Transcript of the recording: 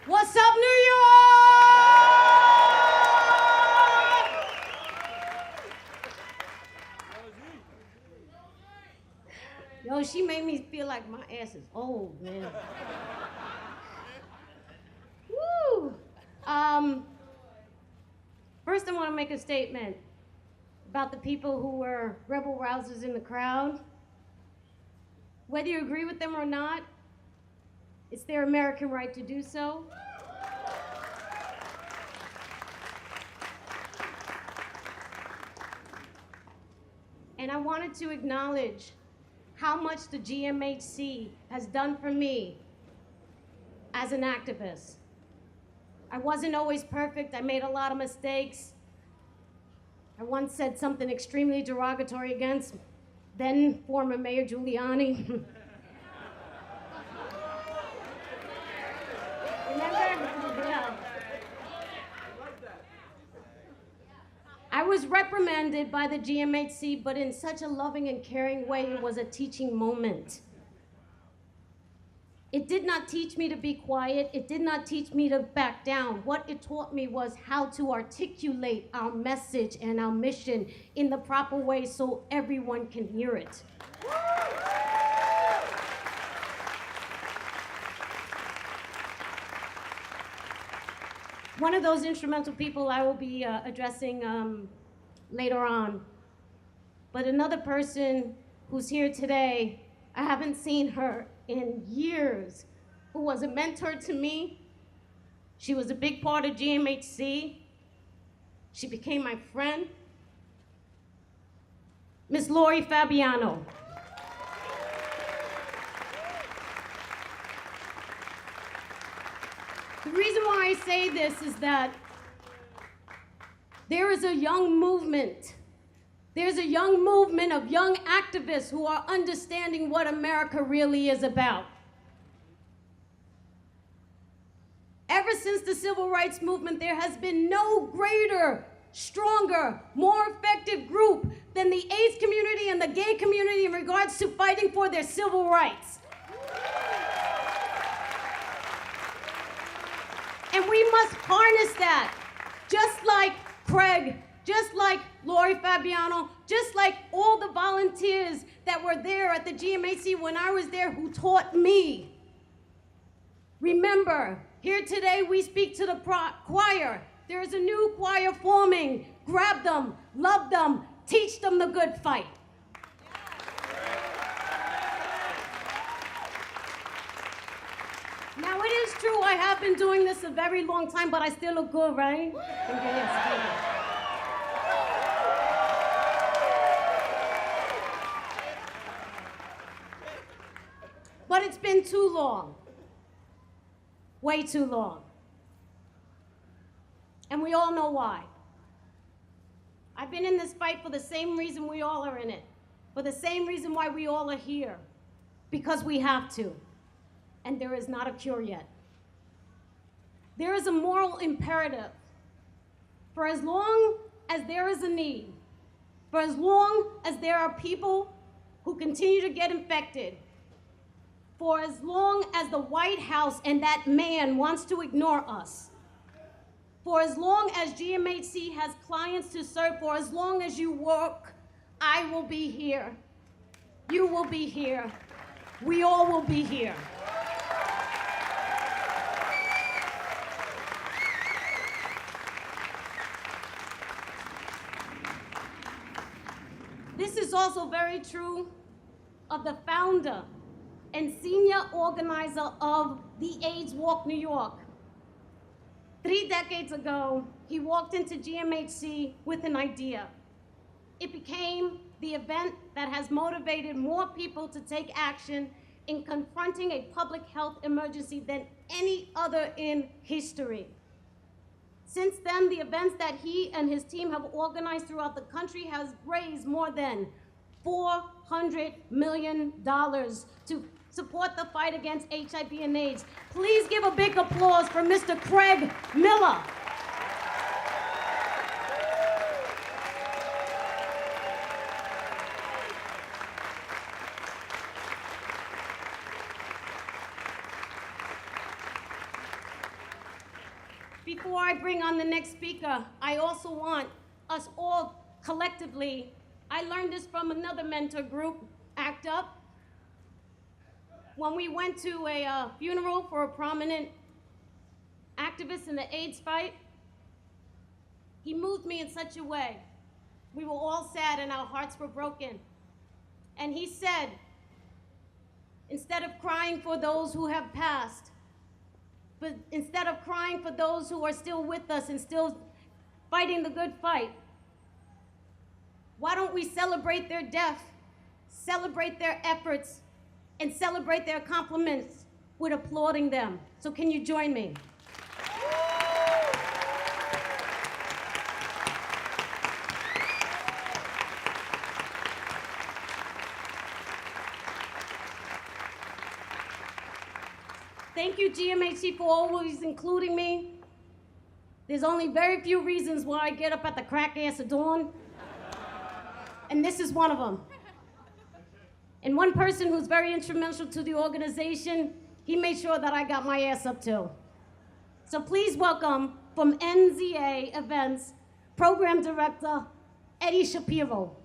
What's up, New York? Yo, she made me feel like my ass is old, man. Woo! First I want to make a statement about the people who were rebel rousers in the crowd. Whether you agree with them or not, it's their American right to do so. And I wanted to acknowledge how much the GMHC has done for me as an activist. I wasn't always perfect. I made a lot of mistakes. I once said something extremely derogatory against then former Mayor Giuliani. Remember? Yeah. I was reprimanded by the GMHC, but in such a loving and caring way, it was a teaching moment. It did not teach me to be quiet. It did not teach me to back down. What it taught me was how to articulate our message and our mission in the proper way so everyone can hear it. One of those instrumental people I will be addressing later on. But another person who's here today, I haven't seen her in years, who was a mentor to me. She was a big part of GMHC. She became my friend. Miss Lori Fabiano. The reason why I say this is that there is a young movement. There's a young movement of young activists who are understanding what America really is about. Ever since the civil rights movement, there has been no greater, stronger, more effective group than the AIDS community and the gay community in regards to fighting for their civil rights. And we must harness that, just like Craig, just like Lori Fabiano, just like all the volunteers that were there at the GMAC when I was there who taught me. Remember, here today we speak to the choir. There is a new choir forming. Grab them, love them, teach them the good fight. Now it is true I have been doing this a very long time, but I still look good, right? Yes. But it's been too long. Way too long. And we all know why. I've been in this fight for the same reason we all are in it. For the same reason why we all are here. Because we have to. And there is not a cure yet. There is a moral imperative. For as long as there is a need, for as long as there are people who continue to get infected, for as long as the White House and that man wants to ignore us, for as long as GMHC has clients to serve, for as long as you work, I will be here. You will be here. We all will be here. This is also very true of the founder and senior organizer of the AIDS Walk New York. 3 decades ago, he walked into GMHC with an idea. It became the event that has motivated more people to take action in confronting a public health emergency than any other in history. Since then, the events that he and his team have organized throughout the country has raised more than $400 million to support the fight against HIV and AIDS. Please give a big applause for Mr. Craig Miller. Before I bring on the next speaker, I also want us all collectively, I learned this from another mentor group, ACT UP. When we went to a funeral for a prominent activist in the AIDS fight, he moved me in such a way. We were all sad and our hearts were broken. And he said, instead of crying for those who have passed, but instead of crying for those who are still with us and still fighting the good fight, why don't we celebrate their death, celebrate their efforts, and celebrate their accomplishments with applauding them? So can you join me? Thank you, GMHC, for always including me. There's only very few reasons why I get up at the crack ass of dawn, and this is one of them. And one person who's very instrumental to the organization, he made sure that I got my ass up too. So please welcome from NZA Events, Program Director, Eddie Shapiro.